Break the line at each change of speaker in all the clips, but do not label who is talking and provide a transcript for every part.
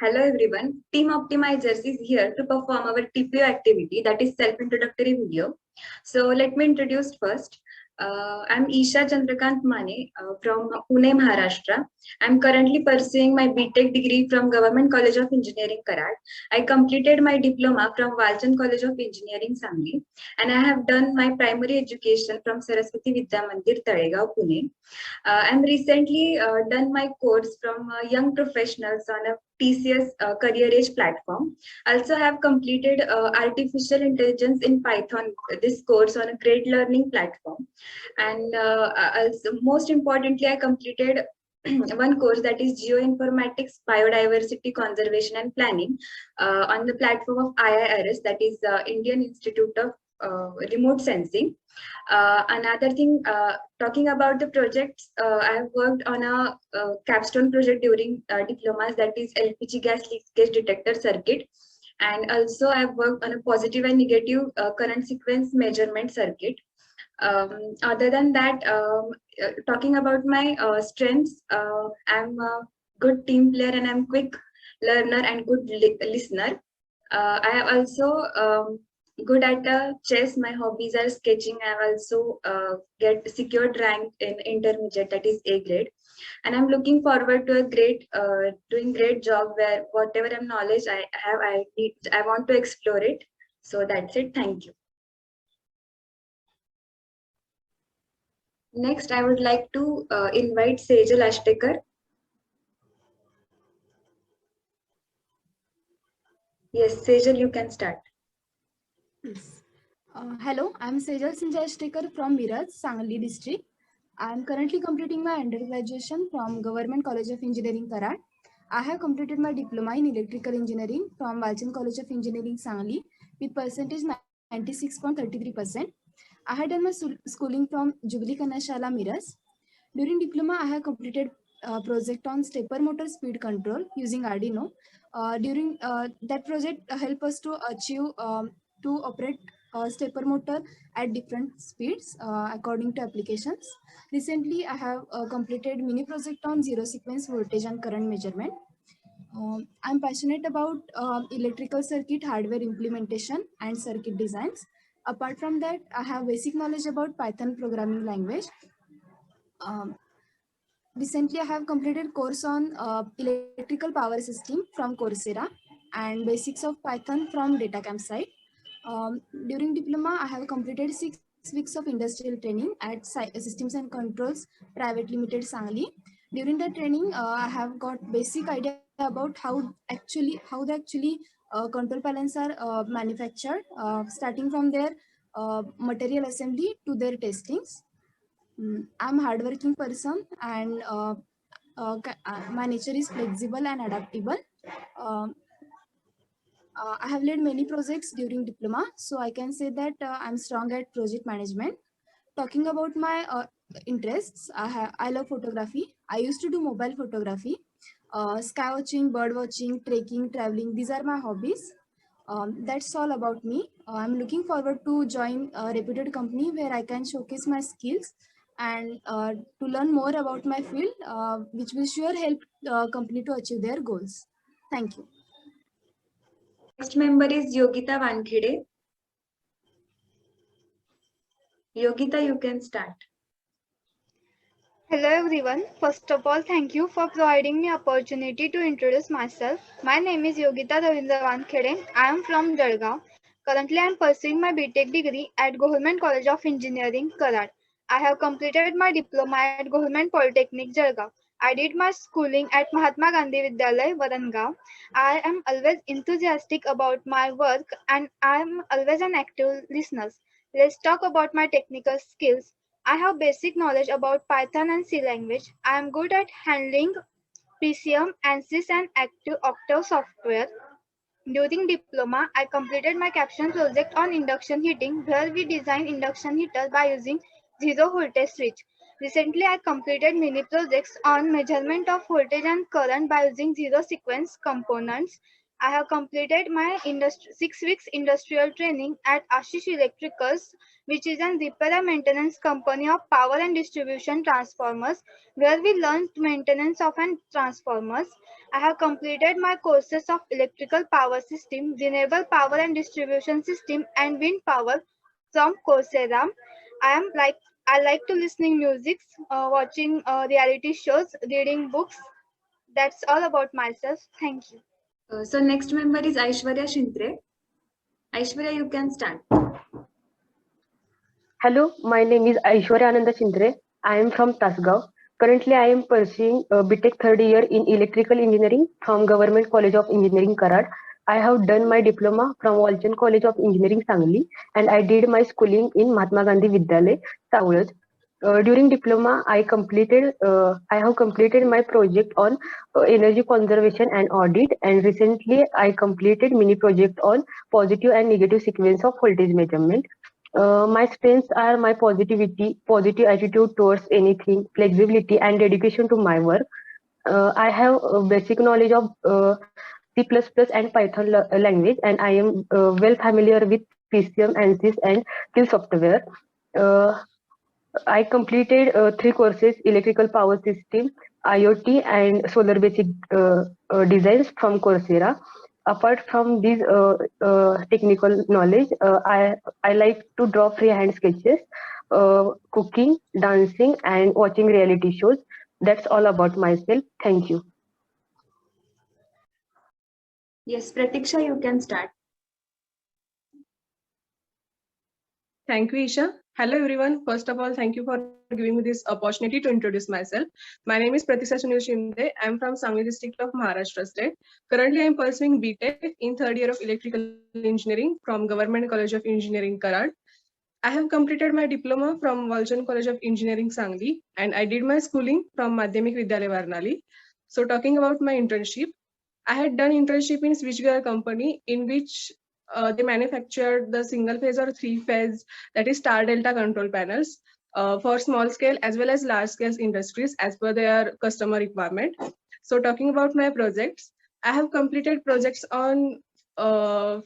Hello everyone, Team Optimizers is here to perform our TPO activity, that is self-introductory video. So let me introduce first. I'm Isha Chandrakant Mane from Pune, Maharashtra. I'm currently pursuing my BTech degree from Government College of Engineering, Karad. I completed my diploma from Walchand College of Engineering, Sangli, and I have done my primary education from Saraswati Vidya Mandir, Talegaon, Pune. I'm recently done my course from young professionals on a TCS Career Edge platform. Also have completed artificial intelligence in Python, this course on a great learning platform. And also, most importantly, I completed one course, that is Geoinformatics, Biodiversity Conservation and Planning on the platform of IIRS, that is Indian Institute of Remote Sensing. Another thing, talking about the projects, I have worked on a capstone project during diplomas, that is LPG gas leakage detector circuit. And also I've worked on a positive and negative current sequence measurement circuit. Other than that, talking about my strengths, I'm a good team player and I'm quick learner and good listener. I have also good at chess. My hobbies are sketching. I have also get secured rank in intermediate, that is A grade, and I'm looking forward to a great doing great job where whatever knowledge I have, I want to explore it. So that's it. Thank you. Next, I would like to invite Sejal Ashtekar. Yes, Sejal, you can start.
Yes. Hello, I'm Sejal Sanjay Ashtekar from Miraj, Sangli district. I'm currently completing my undergraduation from Government College of Engineering, Karad. I have completed my diploma in electrical engineering from Walchand College of Engineering, Sangli with percentage 96.33%. I had done my schooling from Jubilee Kanashala, Miraj. During diploma, I have completed a project on stepper motor speed control using Arduino. During that project, help us to achieve to operate stepper motor at different speeds according to applications. Recently, I have completed mini project on zero sequence voltage and current measurement. I'm passionate about electrical circuit hardware implementation and circuit designs. Apart from that, I have basic knowledge about Python programming language. Um, Recently, I have completed course on electrical power system from Coursera and basics of Python from DataCamp site. During diploma, I have completed 6 weeks of industrial training at Systems and Controls Private Limited, Sangli. During the training, I have got basic idea about how the actually control panels are manufactured, starting from their material assembly to their testings. I'm hardworking person and my nature is flexible and adaptable. Um, I have led many projects during diploma, so I can say that I'm strong at project management. Talking about my interests, I love photography. I used to do mobile photography, sky watching, bird watching, trekking, traveling. These are my hobbies. That's all about me. I'm looking forward to join a reputed company where I can showcase my skills and to learn more about my field, which will sure help the company to achieve their goals. Thank you.
Next member is Yogita Wankhede. Yogita, you can start.
Hello everyone. First of all, thank you for providing me opportunity to introduce myself. My name is Yogita Ravindra Wankhede. I am from Jalgaon. Currently, I am pursuing my BTech degree at Government College of Engineering, Karad. I have completed my diploma at Government Polytechnic, Jalgaon. I did my schooling at Mahatma Gandhi Vidyalaya, Warangaon. I am always enthusiastic about my work and I am always an active listener. Let's talk about my technical skills. I have basic knowledge about Python and C language. I am good at handling PCM, ANSYS and Active Octave software. During diploma, I completed my capstone project on induction heating where we designed induction heaters by using zero voltage switch. Recently, I completed mini projects on measurement of voltage and current by using zero sequence components. I have completed my 6 weeks industrial training at Ashish Electricals which is a repair and maintenance company of power and distribution transformers, where we learned maintenance of an transformers. I have completed my courses of electrical power system, renewable power and distribution system, and wind power from Coursera. I like to listening music, watching reality shows, reading books. That's all about myself. Thank you.
So next member is Aishwarya Shindre. Aishwarya, you can start.
Hello, my name is Aishwarya Ananda Shindre. I am from Tasgaon. Currently, I am pursuing BTech third year in Electrical Engineering from Government College of Engineering, Karad. I have done my diploma from Walchand College of Engineering, Sangli, and I did my schooling in Mahatma Gandhi Vidyalay, Saulaj. During diploma, I have completed my project on energy conservation and audit, and recently I completed mini project on positive and negative sequence of voltage measurement. My strengths are my positive attitude towards anything, flexibility, and dedication to my work. I have a basic knowledge of C++ and Python language, and I am well familiar with PCM, ANSYS, and Kill software. Uh, I completed three courses: electrical power system, IoT, and solar basic designs from Coursera. Apart from these technical knowledge, I like to draw freehand sketches, cooking, dancing, and watching reality shows. That's all about myself. Thank you.
Yes, Pratiksha, you can start.
Thank you, Isha. Hello, everyone. First of all, thank you for giving me this opportunity to introduce myself. My name is Pratisha Sunil Shinde. I am from Sangli district of Maharashtra state. Currently, I am pursuing BTech in third year of Electrical Engineering from Government College of Engineering, Karad. I have completed my diploma from Walchand College of Engineering, Sangli, and I did my schooling from Madhyamik Vidyalaya, Varnali. So talking about my internship, I had done internship in switchgear company in which they manufactured the single phase or three phase, that is star delta control panels for small scale as well as large scale industries as per their customer requirement. So talking about my projects, I have completed projects on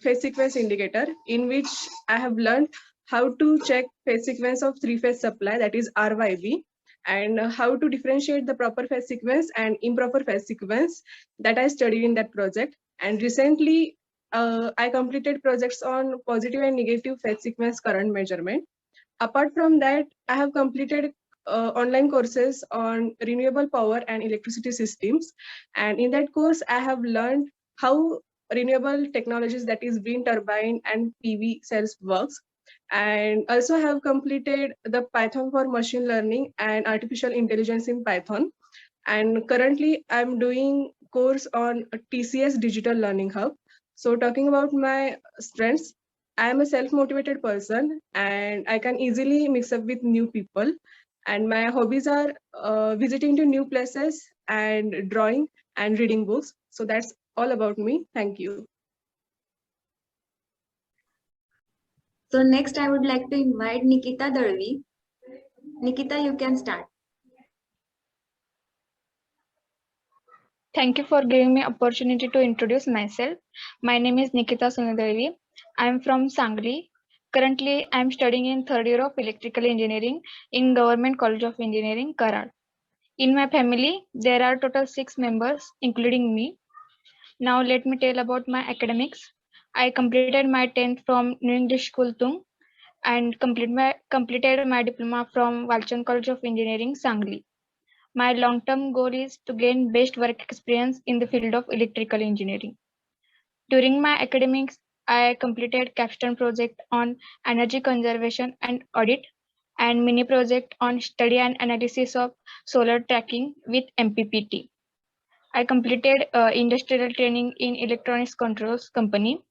phase sequence indicator, in which I have learned how to check phase sequence of three phase supply, that is RYB, and how to differentiate the proper phase sequence and improper phase sequence, that I studied in that project. And recently, I completed projects on positive and negative phase sequence current measurement. Apart from that, I have completed online courses on renewable power and electricity systems. And in that course, I have learned how renewable technologies, that is wind turbine and PV cells works. And also have completed the Python for machine learning and artificial intelligence in Python. And currently I'm doing course on TCS Digital Learning Hub. So talking about my strengths, I am a self-motivated person and I can easily mix up with new people. And my hobbies are visiting to new places and drawing and reading books. So that's all about me. Thank you.
So next, I would like to invite Nikita Dalvi. Nikita, you can start.
Thank you for giving me opportunity to introduce myself. My name is Nikita Sunil. I am from Sangli. Currently, I am studying in third year of electrical engineering in Government College of Engineering, Karad. In my family, there are total 6 members, including me. Now let me tell about my academics. I completed my 10th from New English School, Tung, and completed my diploma from Walchand College of Engineering, Sangli. My long-term goal is to gain best work experience in the field of electrical engineering. During my academics, I completed capstone project on energy conservation and audit and mini project on study and analysis of solar tracking with MPPT. I completed industrial training in electronics controls company.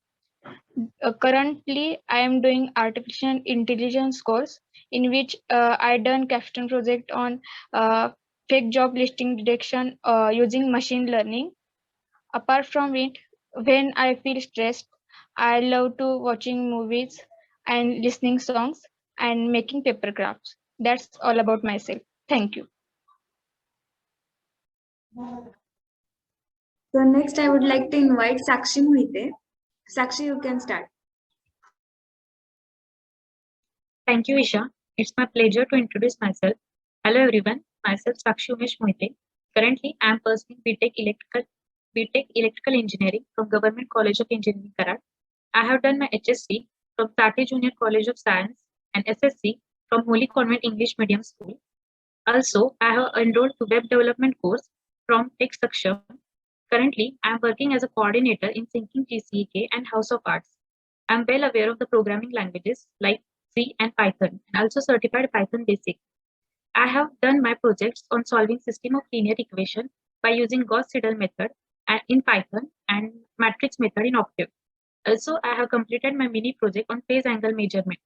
Currently, I am doing artificial intelligence course in which I done capstone project on fake job listing detection using machine learning. Apart from it, when I feel stressed, I love to watching movies and listening songs and making paper crafts. That's all about myself. Thank you.
So next, I would like to invite Sakshi Mohite. Sakshi, you can start.
Thank you, Isha. It's my pleasure to introduce myself. Hello, everyone. Myself, Sakshi Umesh Moite. Currently, I am pursuing BTech Electrical Engineering from Government College of Engineering, Karad. I have done my HSC from Tati Junior College of Science and SSC from Holy Convent English Medium School. Also, I have enrolled to Web Development course from Tech Saksham. Currently, I am working as a coordinator in Thinking GCEK and House of Arts. I am well aware of the programming languages like C and Python, and also certified Python Basic. I have done my projects on solving system of linear equation by using Gauss-Seidel method in Python and matrix method in Octave. Also, I have completed my mini project on phase angle measurement.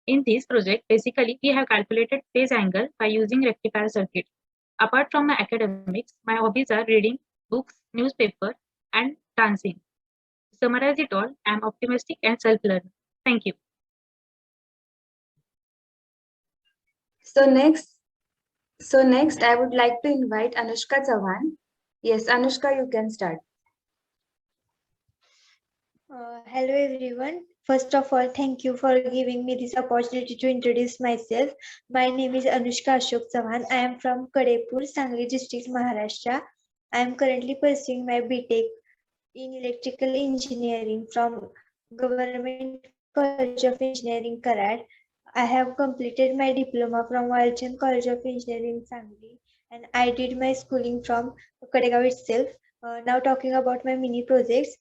In this project, basically, we have calculated phase angle by using rectifier circuit. Apart from my academics, my hobbies are reading books, newspaper, and dancing. To summarize it all, I am optimistic and self-learning. Thank you.
So next, I would like to invite Anushka Chavan. Yes, Anushka, you can start.
Hello everyone. First of all, thank you for giving me this opportunity to introduce myself. My name is Anushka Ashok Chavan. I am from Kadepur, Sangli district, Maharashtra. I am currently pursuing my BTech in Electrical Engineering from Government College of Engineering, Karad. I have completed my diploma from Walchand College of Engineering, Sangli, and I did my schooling from Kadegaon itself. Now talking about my mini projects.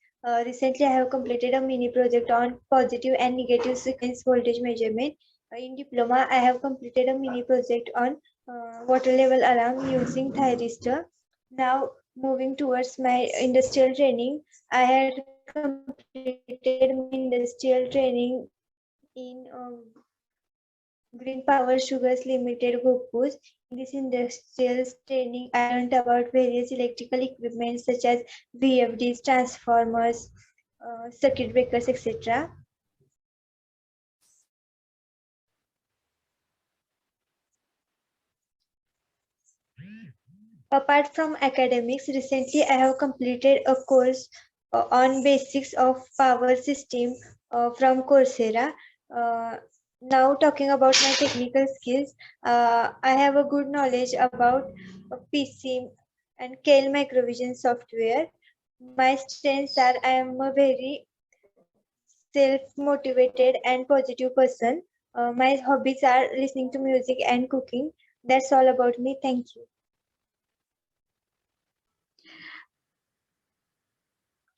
Recently, I have completed a mini project on positive and negative sequence voltage measurement. In diploma, I have completed a mini project on water level alarm using thyristor. Now, moving towards my industrial training, I had completed my industrial training in Green Power Sugars Limited, Gopuz. In this industrial training, I learned about various electrical equipment such as VFDs, transformers, circuit breakers, etc. Apart from academics, recently I have completed a course on basics of power system from Coursera. Now talking about my technical skills, I have a good knowledge about PC and Kale Microvision software. My strengths are I am a very self-motivated and positive person. My hobbies are listening to music and cooking. That's all about me. Thank you.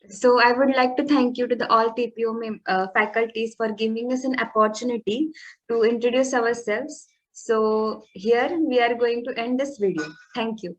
So I would like to thank you to the all TPO faculties for giving us an opportunity to introduce ourselves. So here we are going to end this video. Thank you.